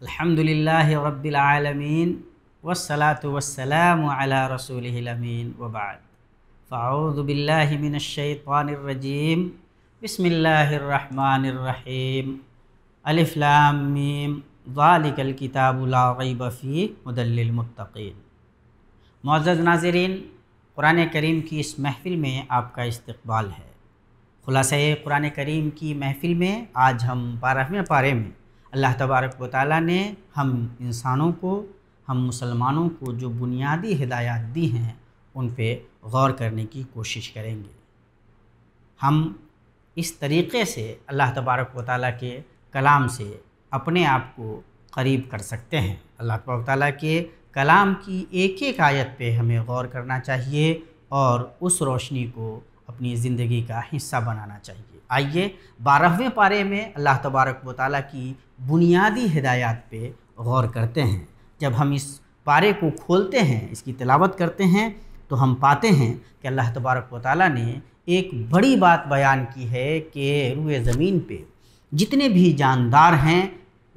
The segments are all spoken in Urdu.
الحمدللہ رب العالمین والصلاة والسلام علی رسولہ الامین وبعد فاعوذ باللہ من الشیطان الرجیم بسم اللہ الرحمن الرحیم الف لام میم ذالک الکتاب لا ریب فیہ ھدی للمتقین۔ معزز ناظرین، قرآن کریم کی اس محفل میں آپ کا استقبال ہے۔ خلاصہ قرآن کریم کی محفل میں آج ہم 12ویں پارے میں اللہ تبارک و تعالیٰ نے ہم انسانوں کو، ہم مسلمانوں کو جو بنیادی ہدایات دی ہیں ان پہ غور کرنے کی کوشش کریں گے۔ ہم اس طریقے سے اللہ تبارک و تعالیٰ کے کلام سے اپنے آپ کو قریب کر سکتے ہیں۔ اللہ تبارک و تعالیٰ کے کلام کی ایک ایک آیت پہ ہمیں غور کرنا چاہیے اور اس روشنی کو اپنی زندگی کا حصہ بنانا چاہیے۔ آئیے 12ویں پارے میں اللہ تبارک و تعالیٰ کی بنیادی ہدایات پہ غور کرتے ہیں۔ جب ہم اس پارے کو کھولتے ہیں، اس کی تلاوت کرتے ہیں، تو ہم پاتے ہیں کہ اللہ تبارک و تعالیٰ نے ایک بڑی بات بیان کی ہے کہ روئے زمین پہ جتنے بھی جاندار ہیں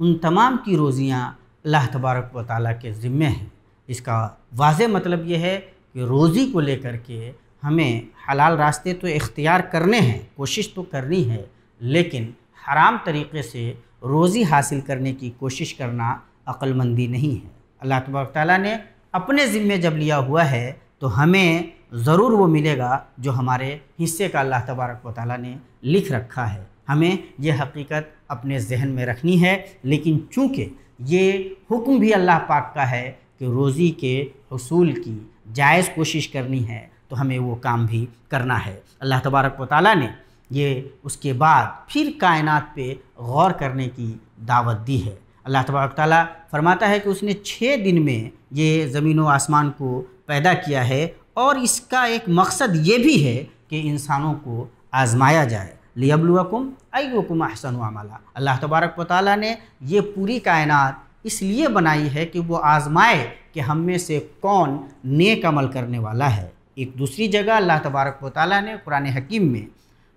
ان تمام کی روزیاں اللہ تبارک و تعالیٰ کے ذمے ہیں۔ اس کا واضح مطلب یہ ہے کہ روزی کو لے کر کے ہمیں حلال راستے تو اختیار کرنے ہیں، کوشش تو کرنی ہے، لیکن حرام طریقے سے روزی حاصل کرنے کی کوشش کرنا عقل مندی نہیں ہے۔ اللہ تبارک و تعالیٰ نے اپنے ذمے جب لیا ہوا ہے تو ہمیں ضرور وہ ملے گا جو ہمارے حصے کا اللہ تبارک و تعالیٰ نے لکھ رکھا ہے۔ ہمیں یہ حقیقت اپنے ذہن میں رکھنی ہے، لیکن چونکہ یہ حکم بھی اللہ پاک کا ہے کہ روزی کے حصول کی جائز کوشش کرنی ہے تو ہمیں وہ کام بھی کرنا ہے۔ اللہ تبارک و تعالیٰ نے یہ اس کے بعد پھر کائنات پہ غور کرنے کی دعوت دی ہے۔ اللہ تبارک و تعالیٰ فرماتا ہے کہ اس نے 6 دن میں یہ زمین و آسمان کو پیدا کیا ہے، اور اس کا ایک مقصد یہ بھی ہے کہ انسانوں کو آزمایا جائے۔ لیبلوکم ایکم احسن عملا۔ اللہ تبارک و تعالیٰ نے یہ پوری کائنات اس لیے بنائی ہے کہ وہ آزمائے کہ ہم میں سے کون نیک عمل کرنے والا ہے۔ ایک دوسری جگہ اللہ تبارک و تعالیٰ نے قرآن حکیم میں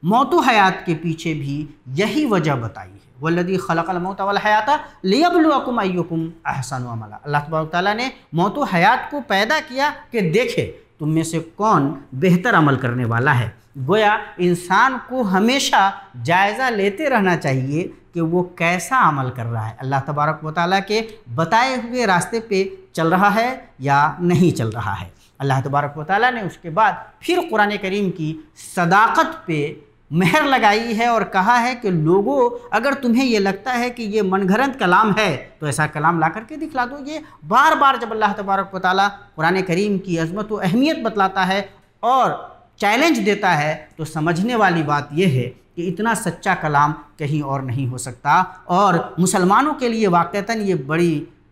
موت و حیات کے پیچھے بھی یہی وجہ بتائی ہے۔ والذی خلق الموت والحیات لیبلوکم ایکم احسن عملا۔ اللہ تبارک و تعالیٰ نے موت و حیات کو پیدا کیا کہ دیکھے تم میں سے کون بہتر عمل کرنے والا ہے۔ گویا انسان کو ہمیشہ جائزہ لیتے رہنا چاہیے کہ وہ کیسا عمل کر رہا ہے، اللہ تبارک و تعالیٰ کے بتائے ہوئے راستے پہ چل رہا ہے یا نہیں چل رہا ہے۔ اللہ تبارک و تعالیٰ نے اس کے بعد پھر قرآن کریم کی صداقت پہ مہر لگائی ہے اور کہا ہے کہ لوگوں، اگر تمہیں یہ لگتا ہے کہ یہ من گھڑنت کلام ہے تو ایسا کلام لا کر کے دکھلا دو۔ یہ بار بار جب اللہ تبارک و تعالیٰ قرآن کریم کی عظمت و اہمیت بتلاتا ہے اور چیلنج دیتا ہے تو سمجھنے والی بات یہ ہے کہ اتنا سچا کلام کہیں اور نہیں ہو سکتا، اور مسلمانوں کے لیے واقعتاً یہ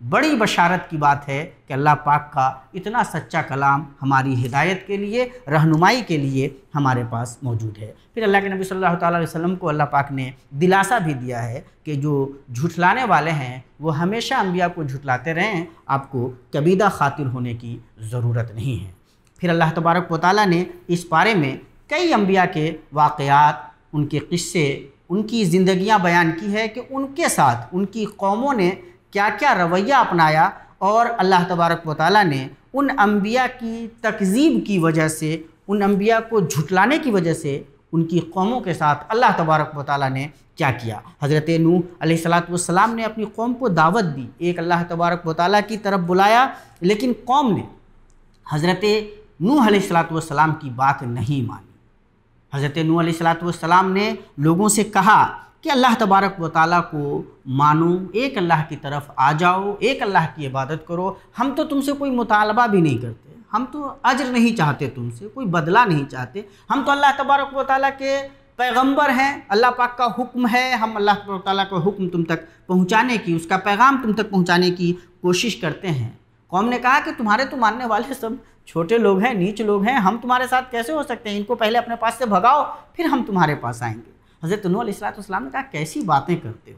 بڑی بشارت کی بات ہے کہ اللہ پاک کا اتنا سچا کلام ہماری ہدایت کے لیے، رہنمائی کے لیے ہمارے پاس موجود ہے۔ پھر اللہ کے نبی صلی اللہ تعالیٰ علیہ وسلم کو اللہ پاک نے دلاسا بھی دیا ہے کہ جو جھٹلانے والے ہیں وہ ہمیشہ انبیاء کو جھٹلاتے رہیں، آپ کو کبیدہ خاطر ہونے کی ضرورت نہیں ہے۔ پھر اللہ تبارک و تعالیٰ نے اس پارے میں کئی انبیاء کے واقعات، ان کے قصے، ان کی زندگیاں بیان کی ہے کہ ان کے ساتھ ان کی قوموں نے کیا کیا رویہ اپنایا، اور اللہ تبارک و تعالیٰ نے ان انبیاء کی تکذیب کی وجہ سے، ان انبیاء کو جھٹلانے کی وجہ سے ان کی قوموں کے ساتھ اللہ تبارک و تعالیٰ نے کیا کیا۔ حضرت نوح علیہ السلام نے اپنی قوم کو دعوت دی، ایک اللہ تبارک و تعالیٰ کی طرف بلایا، لیکن قوم نے حضرت نوح علیہ السلام کی بات نہیں مانی۔ حضرت نوح علیہ السلام نے لوگوں سے کہا کہ اللہ تبارک و تعالیٰ کو مانو، ایک اللہ کی طرف آ جاؤ، ایک اللہ کی عبادت کرو، ہم تو تم سے کوئی مطالبہ بھی نہیں کرتے، ہم تو اجر نہیں چاہتے، تم سے کوئی بدلہ نہیں چاہتے، ہم تو اللہ تبارک و تعالیٰ کے پیغمبر ہیں، اللہ پاک کا حکم ہے، ہم اللہ تبارک و تعالیٰ کا حکم تم تک پہنچانے کی، اس کا پیغام تم تک پہنچانے کی کوشش کرتے ہیں۔ قوم نے کہا کہ تمہارے تو ماننے والے سب چھوٹے لوگ ہیں، نیچ لوگ ہیں، ہم تمہارے ساتھ کیسے ہو سکتے ہیں، ان کو پہلے اپنے پاس سے بھگاؤ پھر ہم تمہارے پاس آئیں گے۔ حضرت نوح علیہ السلام نے کہا کیسی باتیں کرتے ہو،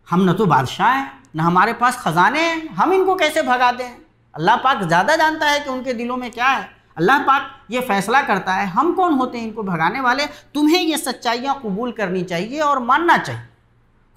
ہم نہ تو بادشاہ ہیں نہ ہمارے پاس خزانے ہیں، ہم ان کو کیسے بھگا دیں؟ اللہ پاک زیادہ جانتا ہے کہ ان کے دلوں میں کیا ہے، اللہ پاک یہ فیصلہ کرتا ہے، ہم کون ہوتے ہیں ان کو بھگانے والے؟ تمہیں یہ سچائیاں قبول کرنی چاہیے اور ماننا چاہیے۔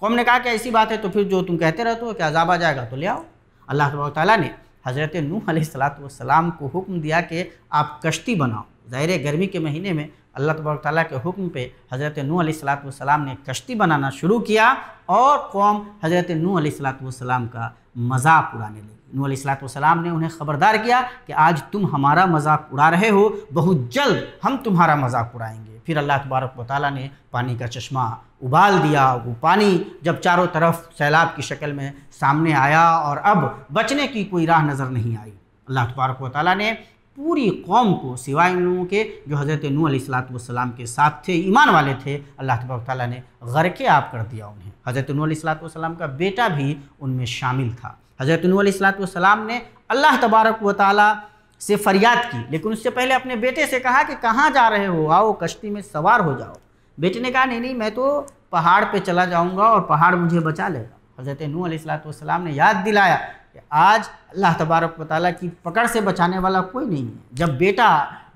قوم نے کہا کہ ایسی بات ہے تو پھر جو تم کہتے رہتے ہو کہ عذاب آ جائے گا تو لے آؤ۔ اللہ تبارک و تعالیٰ نے حضرت نوح علیہ السلام کو حکم دیا کہ آپ کشتی بناؤ۔ ظاہر گرمی کے مہینے میں اللہ تبارک تعالیٰ کے حکم پہ حضرت نوح علیہ السلام نے کشتی بنانا شروع کیا اور قوم حضرت نوح علیہ السلام کا مذاق اڑانے لگی۔ نوح علیہ السلام نے انہیں خبردار کیا کہ آج تم ہمارا مذاق اڑا رہے ہو، بہت جلد ہم تمہارا مذاق اڑائیں گے۔ پھر اللہ تبارک و تعالیٰ نے پانی کا چشمہ ابال دیا۔ وہ پانی جب چاروں طرف سیلاب کی شکل میں سامنے آیا اور اب بچنے کی کوئی راہ نظر نہیں آئی، اللہ تبارک و تعالیٰ نے پوری قوم کو سوائے ان لوگوں کے جو حضرت نوح علیہ السلام کے ساتھ تھے، ایمان والے تھے، اللہ تبارک و تعالیٰ نے غرقے آب کر دیا انہیں۔ حضرت نوح علیہ السلام کا بیٹا بھی ان میں شامل تھا۔ حضرت نوح علیہ السلام نے اللہ تبارک و تعالیٰ سے فریاد کی، لیکن اس سے پہلے اپنے بیٹے سے کہا کہ کہاں جا رہے ہو، آؤ کشتی میں سوار ہو جاؤ۔ بیٹے نے کہا نہیں میں تو پہاڑ پہ چلا جاؤں گا اور پہاڑ مجھے بچا لے گا۔ حضرت نوح علیہ السلام نے یاد دلایا کہ آج اللہ تبارک و تعالیٰ کی پکڑ سے بچانے والا کوئی نہیں ہے۔ جب بیٹا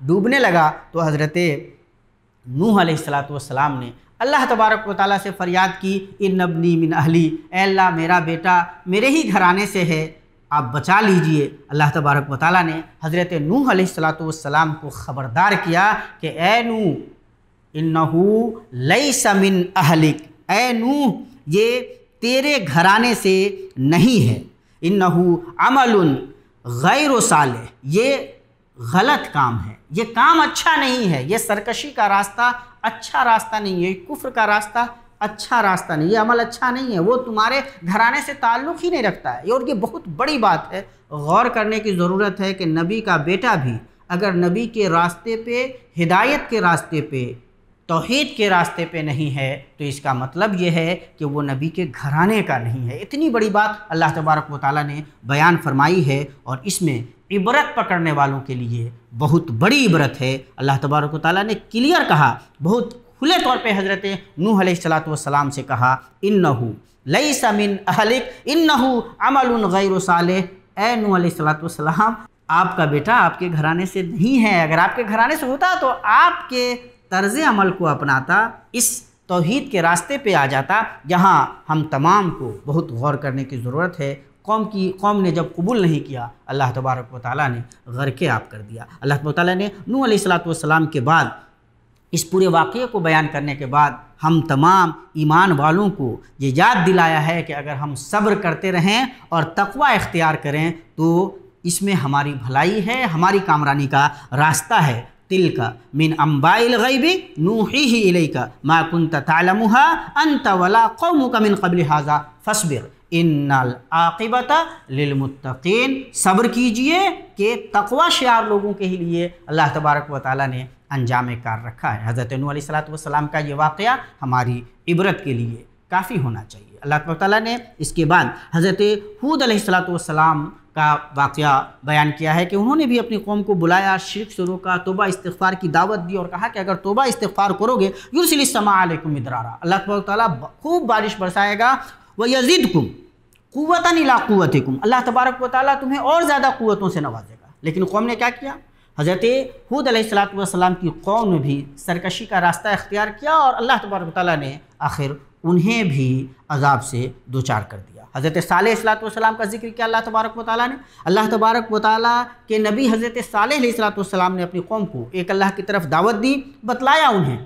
ڈوبنے لگا تو حضرت نوح علیہ السلام نے اللہ تبارک و تعالیٰ سے فریاد کی، ان ابنی من اہلی، اے اللہ میرا بیٹا میرے ہی گھرانے سے ہے، آپ بچا لیجئے۔ اللہ تبارک و تعالیٰ نے حضرت نوح علیہ السلام کو خبردار کیا کہ اے نوح انہو لیس من اہلک، اے نوح یہ تیرے گھرانے سے نہیں ہے، انہو عمل غیر صالح، یہ غلط کام ہے، یہ کام اچھا نہیں ہے، یہ سرکشی کا راستہ اچھا راستہ نہیں ہے، یہ کفر کا راستہ اچھا راستہ نہیں، یہ عمل اچھا نہیں ہے، وہ تمہارے گھرانے سے تعلق ہی نہیں رکھتا ہے۔ اور یہ بہت بڑی بات ہے، غور کرنے کی ضرورت ہے کہ نبی کا بیٹا بھی اگر نبی کے راستے پہ، ہدایت کے راستے پہ، توحید کے راستے پہ نہیں ہے تو اس کا مطلب یہ ہے کہ وہ نبی کے گھرانے کا نہیں ہے۔ اتنی بڑی بات اللہ تبارک و تعالیٰ نے بیان فرمائی ہے اور اس میں عبرت پکڑنے والوں کے لیے بہت بڑی عبرت ہے۔ اللہ تبارک و تعالیٰ نے کلیئر کہا، بہت کھلے طور پہ حضرت نوح علیہ السلام سے کہا، انہو لیس من اہلک انہو عمل غیر صالح، اے نوح علیہ السلام آپ کا بیٹا آپ کے گھرانے سے نہیں ہے، اگر آپ کے گھرانے سے ہوتا تو آپ کے طرز عمل کو اپناتا، اس توحید کے راستے پہ آ جاتا جہاں ہم تمام کو بہت غور کرنے کی ضرورت ہے۔ قوم نے جب قبول نہیں کیا، اللہ تبارک و تعالیٰ نے غرقے آب کر دیا۔ اللہ تبارک و تعالیٰ نے نوح علیہ السلام کے بعد اس پورے واقعے کو بیان کرنے کے بعد ہم تمام ایمان والوں کو یہ یاد دلایا ہے کہ اگر ہم صبر کرتے رہیں اور تقوی اختیار کریں تو اس میں ہماری بھلائی ہے، ہماری کامرانی کا راستہ ہے۔ تلک من انباء الغیب نوحیہ الیک ما کنت تعلمها انت ولا قومک من قبل ھذا فاصبر ان العاقبۃ للمتقین، صبر کیجئے کہ تقوی شعار لوگوں کے ہی لیے اللہ تبارک و تعالیٰ نے انجام کار رکھا ہے۔ حضرت نوح علیہ السلام کا یہ واقعہ ہماری عبرت کے لیے کافی ہونا چاہیے۔ اللہ تبارک و تعالیٰ نے اس کے بعد حضرت ہود علیہ السلام کا واقعہ بیان کیا ہے کہ انہوں نے بھی اپنی قوم کو بلایا، شرک سے روکا، توبہ استغفار کی دعوت دی اور کہا کہ اگر توبہ استغفار کرو گے یرسل السماء علیکم مدرارا، اللہ تبارک و تعالیٰ خوب بارش برسائے گا، وَيَزِدْكُمْ قُوَّةً إِلَىٰ قُوَّتِكُمْ، اللہ تبارک و تعالیٰ تمہیں اور زیادہ قوتوں سے نوازے گا۔ لیکن قوم نے کیا کیا؟ حضرت ہود علیہ السلام کی قوم نے بھی سرکشی کا راستہ اختیار کیا اور اللہ تبارک و تعالیٰ نے آخر انہیں بھی عذاب سے دوچار کر دیا۔ حضرت صالح علیہ السلام کا ذکر کیا اللہ تبارک و تعالیٰ نے۔ اللہ تبارک و تعالیٰ کے نبی حضرت صالح علیہ السلام نے اپنی قوم کو ایک اللہ کی طرف دعوت دی، بتلایا انہیں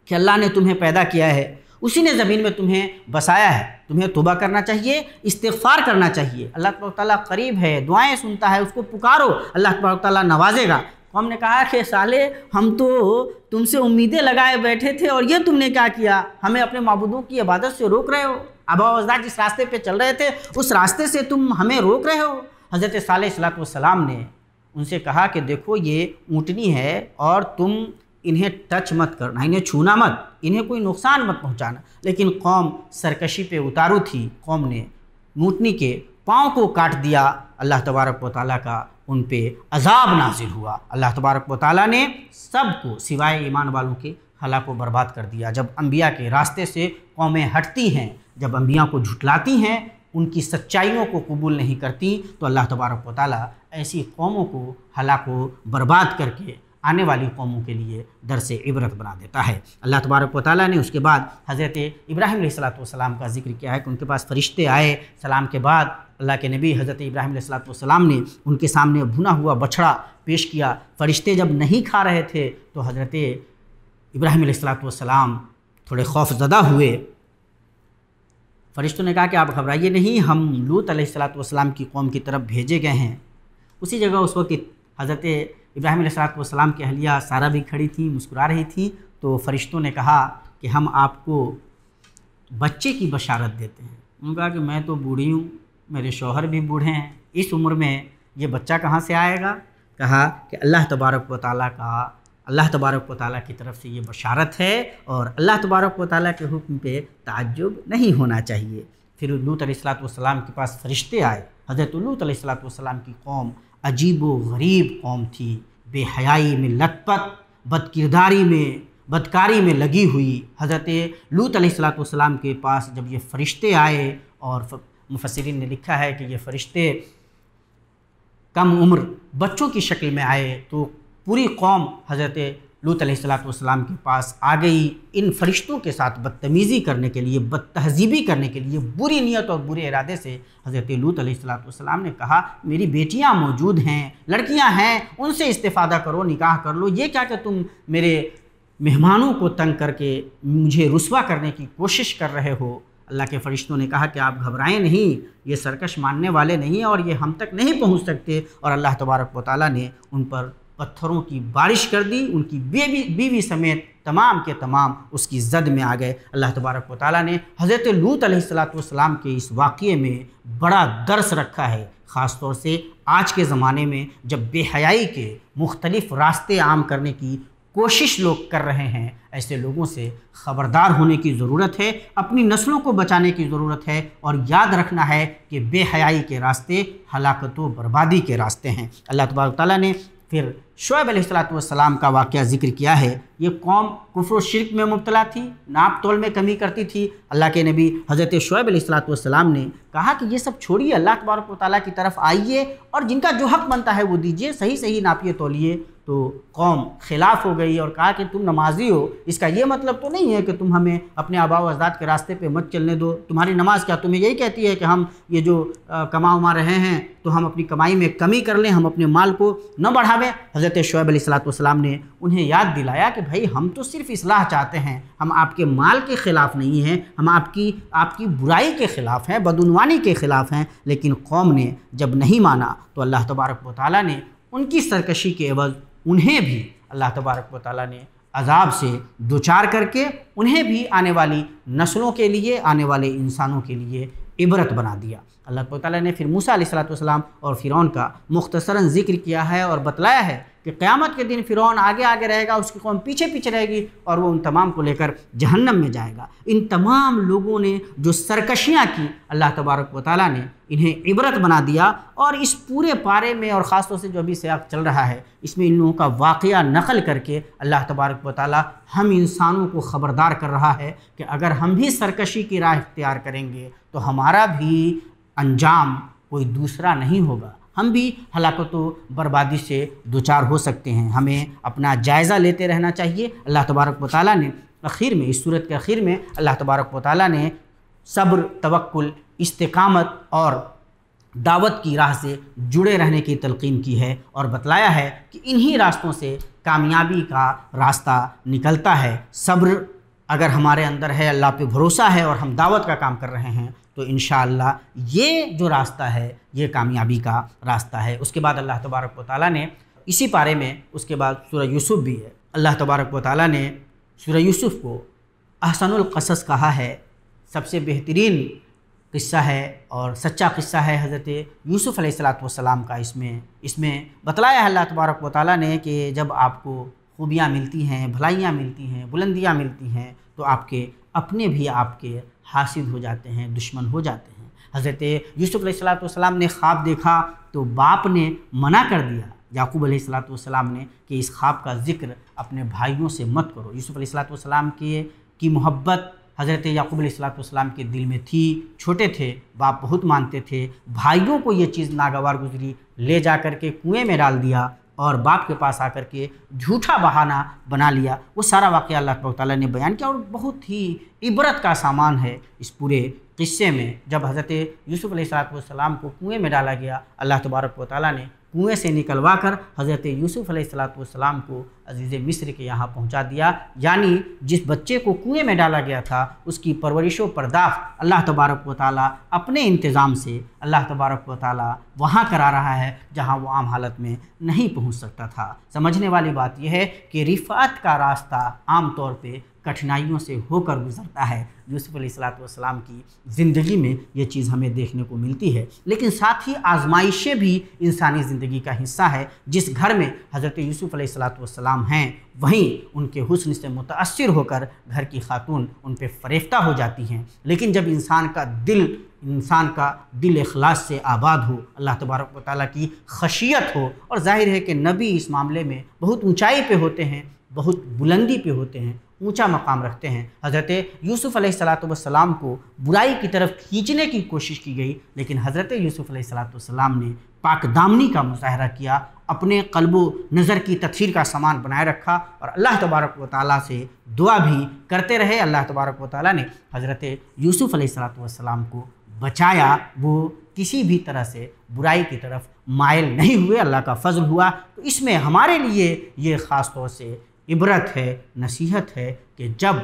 کہ اللہ نے تمہیں پیدا کیا ہے، اسی نے زمین میں تمہیں بسایا ہے، تمہیں توبہ کرنا چاہیے، استغفار کرنا چاہیے، اللہ تبارک و تعالیٰ قریب ہے، دعائیں سنتا ہے، اس کو پکارو، اللہ تبارک و تعالیٰ نوازے گا۔ ہم نے کہا کہ صالح ہم تو تم سے امیدیں لگائے بیٹھے تھے اور یہ تم نے کیا کیا، ہمیں اپنے معبودوں کی عبادت سے روک رہے ہو، آباء و اجداد جس راستے پہ چل رہے تھے اس راستے سے تم ہمیں روک رہے ہو۔ حضرت صالح علیہ السلام نے ان سے کہا کہ دیکھو یہ اونٹنی ہے اور تم انہیں ٹچ مت کرنا، انہیں چھونا مت، انہیں کوئی نقصان مت پہنچانا۔ لیکن قوم سرکشی پہ اتارو تھی، قوم نے اونٹنی کے پاؤں کو کاٹ دیا، اللہ تبارک و تعالیٰ کا ان پہ عذاب نازل ہوا۔ اللہ تبارک و تعالیٰ نے سب کو سوائے ایمان والوں کے ہلاک و برباد کر دیا۔ جب انبیاء کے راستے سے قومیں ہٹتی ہیں، جب انبیاء کو جھٹلاتی ہیں، ان کی سچائیوں کو قبول نہیں کرتی، تو اللہ تبارک و تعالیٰ ایسی قوموں کو ہلاک و برباد کر کے آنے والی قوموں کے لیے درس عبرت بنا دیتا ہے۔ اللہ تبارک و تعالیٰ نے اس کے بعد حضرت ابراہیم علیہ السلام کا ذکر کیا ہے کہ ان کے پاس فرشتے آئے، سلام کے بعد اللہ کے نبی حضرت ابراہیم علیہ السلام نے ان کے سامنے بھنا ہوا بچھڑا پیش کیا۔ فرشتے جب نہیں کھا رہے تھے تو حضرت ابراہیم علیہ السلام تھوڑے خوف زدہ ہوئے۔ فرشتوں نے کہا کہ آپ گھبرائیے نہیں، ہم لوط علیہ السلام کی قوم کی طرف بھیجے گئے ہیں۔ اسی جگہ اس وقت حضرت ابراہیم علیہ السلام کی اہلیہ سارہ بھی کھڑی تھی، مسکرا رہی تھی۔ تو فرشتوں نے کہا کہ ہم آپ کو بچے کی بشارت دیتے ہیں۔ انہوں نے کہا کہ میں تو بوڑھی ہوں، میرے شوہر بھی بوڑھے ہیں، اس عمر میں یہ بچہ کہاں سے آئے گا؟ کہا کہ اللہ تبارک و تعالیٰ کی طرف سے یہ بشارت ہے، اور اللہ تبارک و تعالیٰ کے حکم پہ تعجب نہیں ہونا چاہیے۔ پھر لوط علیہ السلام کے پاس فرشتے آئے۔ حضرت لوط علیہ السلام کی قوم عجیب و غریب قوم تھی، بے حیائی میں لت پت، بدکاری میں لگی ہوئی۔ حضرت لوط علیہ السلام کے پاس جب یہ فرشتے آئے، اور مفسرین نے لکھا ہے کہ یہ فرشتے کم عمر بچوں کی شکل میں آئے، تو پوری قوم حضرت لوط علیہ السلام کے پاس آ گئی۔ ان فرشتوں کے ساتھ بدتمیزی کرنے کے لیے، بد تہذیبی کرنے کے لیے، بری نیت اور برے ارادے سے حضرت لوط علیہ السلام نے کہا میری بیٹیاں موجود ہیں، لڑکیاں ہیں، ان سے استفادہ کرو، نکاح کر لو، یہ کیا کہ تم میرے مہمانوں کو تنگ کر کے مجھے رسوا کرنے کی کوشش کر رہے ہو۔ اللہ کے فرشتوں نے کہا کہ آپ گھبرائیں نہیں، یہ سرکش ماننے والے نہیں اور یہ ہم تک نہیں پہنچ سکتے۔ اور اللہ تبارک و تعالیٰ نے ان پر پتھروں کی بارش کر دی، ان کی بیوی سمیت تمام کے تمام اس کی زد میں آ گئے۔ اللہ تبارک و تعالیٰ نے حضرت لوط علیہ السلام کے اس واقعے میں بڑا درس رکھا ہے، خاص طور سے آج کے زمانے میں جب بے حیائی کے مختلف راستے عام کرنے کی کوشش لوگ کر رہے ہیں۔ ایسے لوگوں سے خبردار ہونے کی ضرورت ہے، اپنی نسلوں کو بچانے کی ضرورت ہے، اور یاد رکھنا ہے کہ بے حیائی کے راستے ہلاکت و بربادی کے راستے ہیں۔ اللہ تبارک و تعالیٰ نے پھر شعیب علیہ السلام کا واقعہ ذکر کیا ہے۔ یہ قوم کفر و شرک میں مبتلا تھی، ناپ تول میں کمی کرتی تھی۔ اللہ کے نبی حضرت شعیب علیہ السلام نے کہا کہ یہ سب چھوڑیے، اللہ تبارک و تعالیٰ کی طرف آئیے اور جن کا جو حق بنتا ہے وہ دیجیے، صحیح ناپیے تولیے۔ تو قوم خلاف ہو گئی اور کہا کہ تم نمازی ہو، اس کا یہ مطلب تو نہیں ہے کہ تم ہمیں اپنے آباء و اجداد کے راستے پہ مت چلنے دو، تمہاری نماز کیا تمہیں یہی کہتی ہے کہ ہم یہ جو کما رہے ہیں تو ہم اپنی کمائی میں کمی کر لیں، ہم اپنے مال کو نہ بڑھاویں؟ حضرت شعیب علیہ السلام نے انہیں یاد دلایا کہ بھائی ہم تو صرف اصلاح چاہتے ہیں، ہم آپ کے مال کے خلاف نہیں ہیں، ہم آپ کی برائی کے خلاف ہیں، بدعنوانی کے خلاف ہیں۔ لیکن قوم نے جب نہیں مانا تو اللہ تبارک و تعالیٰ نے ان کی سرکشی کے عوض انہیں بھی اللہ تبارک و تعالیٰ نے عذاب سے دوچار کر کے انہیں بھی آنے والی نسلوں کے لیے، آنے والے انسانوں کے لیے عبرت بنا دیا۔ اللہ تعالیٰ نے پھر موسیٰ علیہ السلام اور فرعون کا مختصراً ذکر کیا ہے اور بتلایا ہے کہ قیامت کے دن فرعون آگے رہے گا، اس کی قوم پیچھے رہے گی، اور وہ ان تمام کو لے کر جہنم میں جائے گا۔ ان تمام لوگوں نے جو سرکشیاں کی، اللہ تبارک و تعالیٰ نے انہیں عبرت بنا دیا۔ اور اس پورے پارے میں، اور خاص طور سے جو ابھی سیاق چل رہا ہے، اس میں ان لوگوں کا واقعہ نقل کر کے اللہ تبارک و تعالیٰ ہم انسانوں کو خبردار کر رہا ہے کہ اگر ہم بھی سرکشی کی راہ اختیار کریں گے تو ہمارا بھی انجام کوئی دوسرا نہیں ہوگا، ہم بھی ہلاکت و بربادی سے دوچار ہو سکتے ہیں۔ ہمیں اپنا جائزہ لیتے رہنا چاہیے۔ اللہ تبارک و تعالیٰ نے اخیر میں، اس صورت کے اخیر میں، اللہ تبارک و تعالیٰ نے صبر، توکل، استقامت اور دعوت کی راہ سے جڑے رہنے کی تلقین کی ہے، اور بتلایا ہے کہ انہی راستوں سے کامیابی کا راستہ نکلتا ہے۔ صبر اگر ہمارے اندر ہے، اللہ پہ بھروسہ ہے، اور ہم دعوت کا کام کر رہے ہیں، تو انشاءاللہ یہ جو راستہ ہے یہ کامیابی کا راستہ ہے۔ اس کے بعد اللہ تبارک و تعالیٰ نے اسی پارے میں اس کے بعد سورہ یوسف بھی ہے۔ اللہ تبارک و تعالیٰ نے سورہ یوسف کو احسن القصص کہا ہے، سب سے بہترین قصہ ہے اور سچا قصہ ہے حضرت یوسف علیہ السلام کا۔ اس میں بتلایا ہے اللہ تبارک و تعالیٰ نے کہ جب آپ کو خوبیاں ملتی ہیں، بھلائیاں ملتی ہیں، بلندیاں ملتی ہیں، تو آپ کے اپنے بھی آپ کے حاسد ہو جاتے ہیں، دشمن ہو جاتے ہیں۔ حضرت یوسف علیہ السلام نے خواب دیکھا تو باپ نے منع کر دیا، یعقوب علیہ السلام نے، کہ اس خواب کا ذکر اپنے بھائیوں سے مت کرو۔ یوسف علیہ السلام کی محبت حضرت یعقوب علیہ السلام کے دل میں تھی، چھوٹے تھے، باپ بہت مانتے تھے، بھائیوں کو یہ چیز ناگوار گزری، لے جا کر کے کنویں میں ڈال دیا۔ اور باپ کے پاس آ کر کے جھوٹا بہانہ بنا لیا، وہ سارا واقعہ اللہ تبارک و تعالیٰ نے بیان کیا، اور بہت ہی عبرت کا سامان ہے اس پورے قصے میں۔ جب حضرت یوسف علیہ السلام کو کنویں میں ڈالا گیا، اللہ تبارک و تعالیٰ نے کنویں سے نکلوا کر حضرت یوسف علیہ السلام کو عزیز مصر کے یہاں پہنچا دیا، یعنی جس بچے کو کنویں میں ڈالا گیا تھا اس کی پرورش و پرداخت اللہ تبارک و تعالیٰ اپنے انتظام سے اللہ تبارک و تعالیٰ وہاں کرا رہا ہے جہاں وہ عام حالت میں نہیں پہنچ سکتا تھا۔ سمجھنے والی بات یہ ہے کہ رفعت کا راستہ عام طور پہ کٹھنائیوں سے ہو کر گزرتا ہے۔ یوسف علیہ السلام کی زندگی میں یہ چیز ہمیں دیکھنے کو ملتی ہے، لیکن ساتھ ہی آزمائشیں بھی انسانی زندگی کا حصہ ہے۔ جس گھر میں حضرت یوسف علیہ السلام ہیں، وہیں ان کے حسن سے متاثر ہو کر گھر کی خاتون ان پہ فریفتہ ہو جاتی ہیں، لیکن جب انسان کا دل اخلاص سے آباد ہو، اللہ تبارک و تعالیٰ کی خشیت ہو، اور ظاہر ہے کہ نبی اس معاملے میں بہت اونچائی پہ ہوتے ہیں، بہت بلندی پہ ہوتے ہیں، اونچا مقام رکھتے ہیں۔ حضرت یوسف علیہ السلام کو برائی کی طرف کھینچنے کی کوشش کی گئی، لیکن حضرت یوسف علیہ السلام نے پاک دامنی کا مظاہرہ کیا، اپنے قلب و نظر کی تطہیر کا سامان بنائے رکھا، اور اللہ تبارک و تعالیٰ سے دعا بھی کرتے رہے۔ اللہ تبارک و تعالیٰ نے حضرت یوسف علیہ السلام کو بچایا، وہ کسی بھی طرح سے برائی کی طرف مائل نہیں ہوئے، اللہ کا فضل ہوا۔ تو اس میں ہمارے لیے یہ خاص طور سے عبرت ہے، نصیحت ہے کہ جب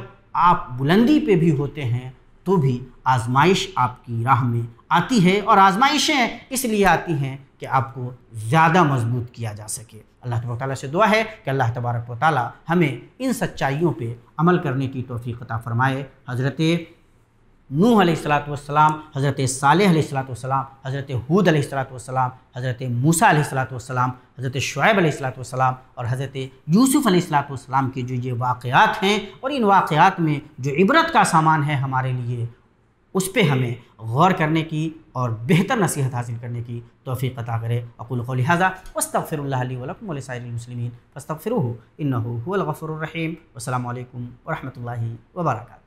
آپ بلندی پہ بھی ہوتے ہیں تو بھی آزمائش آپ کی راہ میں آتی ہے، اور آزمائشیں اس لیے آتی ہیں کہ آپ کو زیادہ مضبوط کیا جا سکے۔ اللہ تبارک و تعالیٰ سے دعا ہے کہ اللہ تبارک و تعالیٰ ہمیں ان سچائیوں پہ عمل کرنے کی توفیق عطا فرمائے۔ حضرت نوح علیہ السلام، حضرت صالح علیہ السلام، حضرت ہود علیہ السلام، حضرت موسیٰ علیہ السلام، حضرت شعیب علیہ السلام اور حضرت یوسف علیہ السلام کے جو یہ واقعات ہیں، اور ان واقعات میں جو عبرت کا سامان ہے ہمارے لیے، اس پہ ہمیں غور کرنے کی اور بہتر نصیحت حاصل کرنے کی توفیق عطا کرے۔ اقول قولی ھذا واستغفر اللہ لی ولکم ولسائر المسلمین فاستغفروہ انہ ھو الغفور الرحیم۔ والسلام علیکم ورحمۃ اللہ وبرکاتہ۔